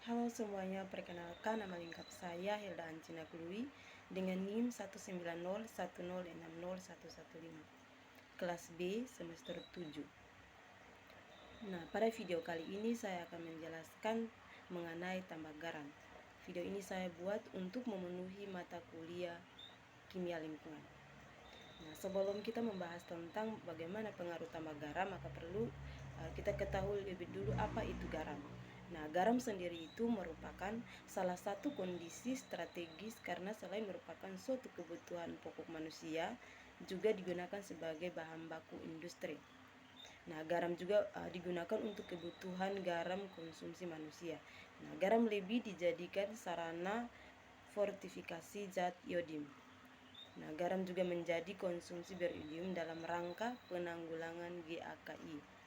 Halo semuanya, perkenalkan nama lengkap saya Hilda Ancina Klui dengan NIM 19010601115, kelas B semester 7. Nah, pada video kali ini saya akan menjelaskan mengenai tambah garam. Video ini saya buat untuk memenuhi mata kuliah kimia lingkungan. Nah, sebelum kita membahas tentang bagaimana pengaruh tambah garam, maka perlu kita ketahui lebih dulu apa itu garam. Nah, garam sendiri itu merupakan salah satu kondisi strategis karena selain merupakan suatu kebutuhan pokok manusia, juga digunakan sebagai bahan baku industri. Nah, garam juga digunakan untuk kebutuhan garam konsumsi manusia. Nah, garam lebih dijadikan sarana fortifikasi zat iodium. Nah, garam juga menjadi konsumsi beriodium dalam rangka penanggulangan GAKI.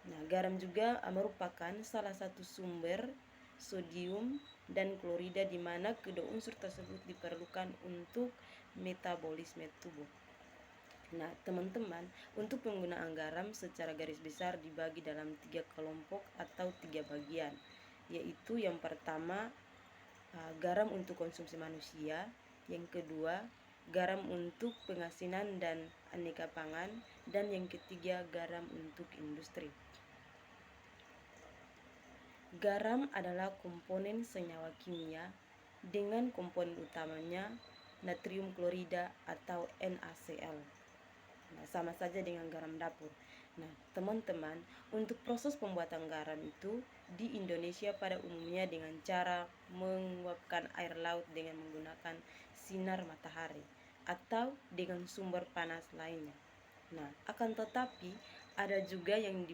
Nah, garam juga merupakan salah satu sumber sodium dan klorida di mana kedua unsur tersebut diperlukan untuk metabolisme tubuh. Nah, teman-teman, untuk penggunaan garam secara garis besar dibagi dalam 3 kelompok atau 3 bagian, yaitu yang pertama garam untuk konsumsi manusia, yang kedua garam untuk pengasinan dan aneka pangan, dan yang ketiga garam untuk industri. Garam adalah komponen senyawa kimia dengan komponen utamanya natrium klorida atau NaCl. Nah, sama saja dengan garam dapur. Nah, teman-teman, untuk proses pembuatan garam itu di Indonesia pada umumnya dengan cara menguapkan air laut dengan menggunakan sinar matahari atau dengan sumber panas lainnya. Nah, akan tetapi ada juga yang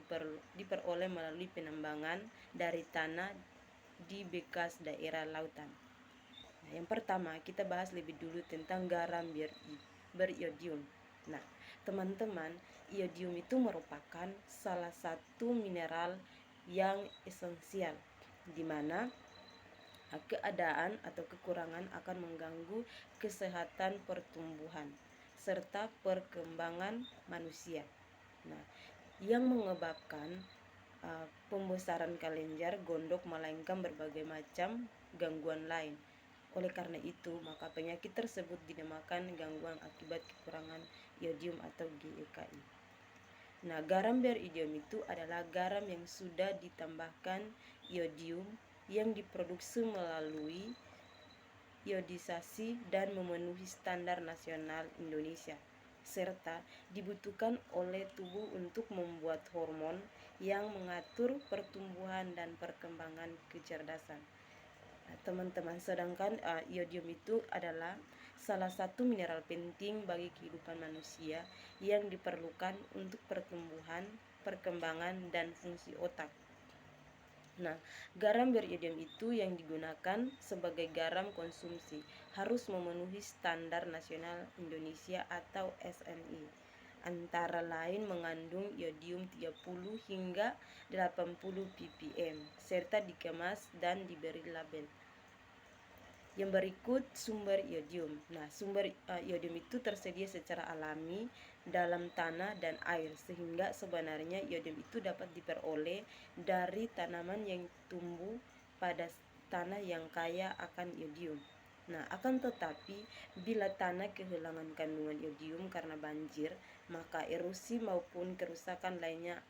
diperoleh melalui penambangan dari tanah di bekas daerah lautan. Nah, yang pertama kita bahas lebih dulu tentang garam beriodium. Nah, teman-teman, iodium itu merupakan salah satu mineral yang esensial di mana keadaan atau kekurangan akan mengganggu kesehatan pertumbuhan serta perkembangan manusia. Nah, yang menyebabkan pembesaran kelenjar, gondok, melainkan berbagai macam gangguan lain. Oleh karena itu, maka penyakit tersebut dinamakan gangguan akibat kekurangan iodium atau GAKI. Nah, garam beriodium itu adalah garam yang sudah ditambahkan iodium yang diproduksi melalui iodisasi dan memenuhi standar nasional Indonesia, serta dibutuhkan oleh tubuh untuk membuat hormon yang mengatur pertumbuhan dan perkembangan kecerdasan. Nah, teman-teman, sedangkan iodium itu adalah salah satu mineral penting bagi kehidupan manusia yang diperlukan untuk pertumbuhan, perkembangan, dan fungsi otak. Nah, garam beriodium itu yang digunakan sebagai garam konsumsi harus memenuhi standar nasional Indonesia atau SNI. Antara lain mengandung iodium 30 hingga 80 ppm serta dikemas dan diberi label. Yang berikut sumber iodium. Nah, sumber iodium itu tersedia secara alami dalam tanah dan air, sehingga sebenarnya iodium itu dapat diperoleh dari tanaman yang tumbuh pada tanah yang kaya akan iodium. Nah, akan tetapi bila tanah kehilangan kandungan iodium karena banjir, maka erosi maupun kerusakan lainnya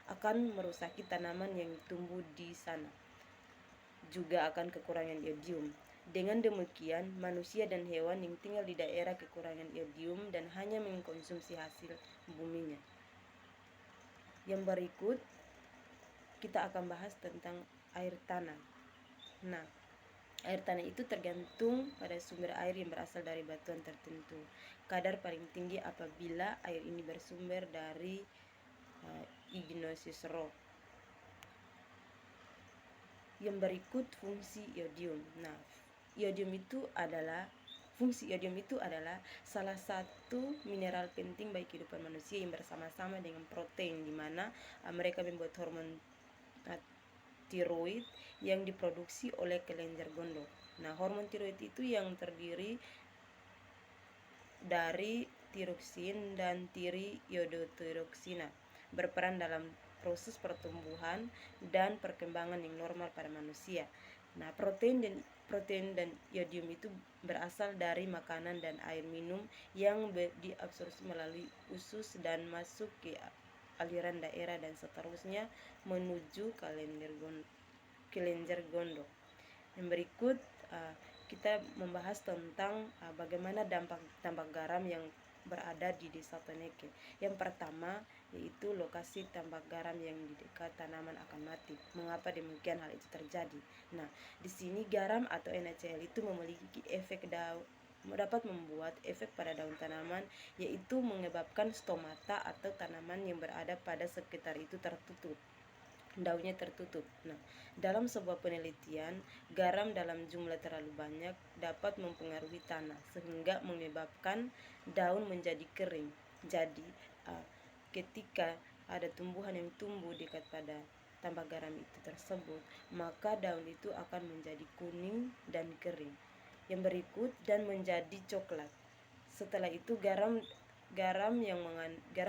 akan merusaki tanaman yang tumbuh di sana, juga akan kekurangan iodium. Dengan demikian, manusia dan hewan yang tinggal di daerah kekurangan iodium dan hanya mengkonsumsi hasil buminya. Yang berikut kita akan bahas tentang air tanah. Nah, air tanah itu tergantung pada sumber air yang berasal dari batuan tertentu. Kadar paling tinggi apabila air ini bersumber dari igneous rock. Yang berikut fungsi iodium. Nah, fungsi iodium itu adalah salah satu mineral penting bagi kehidupan manusia yang bersama-sama dengan protein, di mana mereka membuat hormon tiroid yang diproduksi oleh kelenjar gondok. Nah, hormon tiroid itu yang terdiri dari tiroksin dan tiriodothiroksina berperan dalam proses pertumbuhan dan perkembangan yang normal pada manusia. Nah, protein dan iodium itu berasal dari makanan dan air minum yang diabsorpsi melalui usus dan masuk ke aliran daerah dan seterusnya menuju kelenjar gondok. Yang berikut kita membahas tentang bagaimana dampak garam yang berada di desa Toneke. Yang pertama yaitu lokasi tambak garam yang di dekat tanaman akan mati. Mengapa demikian hal itu terjadi? Nah, di sini garam atau NaCl itu memiliki dapat membuat efek pada daun tanaman, yaitu menyebabkan stomata atau tanaman yang berada pada sekitar itu tertutup. Daunnya tertutup. Nah, dalam sebuah penelitian, garam dalam jumlah terlalu banyak dapat mempengaruhi tanah sehingga menyebabkan daun menjadi kering. Jadi, ketika ada tumbuhan yang tumbuh dekat pada tambak garam itu tersebut, maka daun itu akan menjadi kuning dan kering. Yang berikut dan menjadi coklat. Setelah itu garam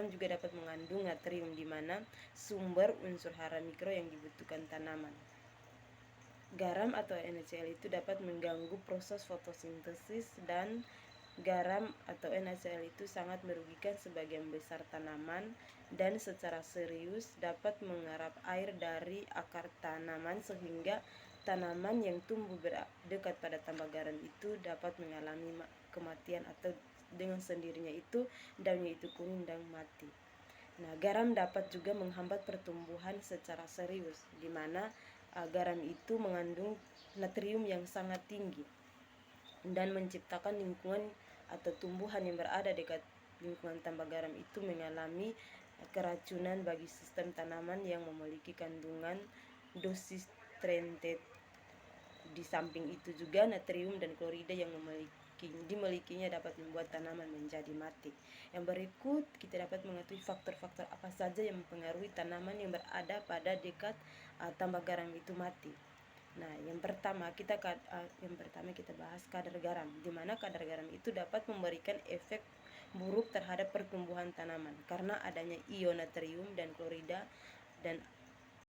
juga dapat mengandung natrium, di mana sumber unsur hara mikro yang dibutuhkan tanaman. Garam atau NaCl itu dapat mengganggu proses fotosintesis, dan garam atau NaCl itu sangat merugikan sebagian besar tanaman dan secara serius dapat mengerap air dari akar tanaman sehingga tanaman yang tumbuh dekat pada tambak garam itu dapat mengalami kematian atau dengan sendirinya itu daunnya itu kuning dan mati. Nah, garam dapat juga menghambat pertumbuhan secara serius, di mana garam itu mengandung natrium yang sangat tinggi dan menciptakan lingkungan atau tumbuhan yang berada dekat lingkungan tambak garam itu mengalami keracunan bagi sistem tanaman yang memiliki kandungan dosis treated. Di samping itu juga natrium dan klorida yang dimilikinya dapat membuat tanaman menjadi mati. Yang berikut kita dapat mengetahui faktor-faktor apa saja yang mempengaruhi tanaman yang berada pada dekat tambak garam itu mati. Nah, yang pertama kita bahas kadar garam, di mana kadar garam itu dapat memberikan efek buruk terhadap pertumbuhan tanaman karena adanya ion natrium dan klorida dan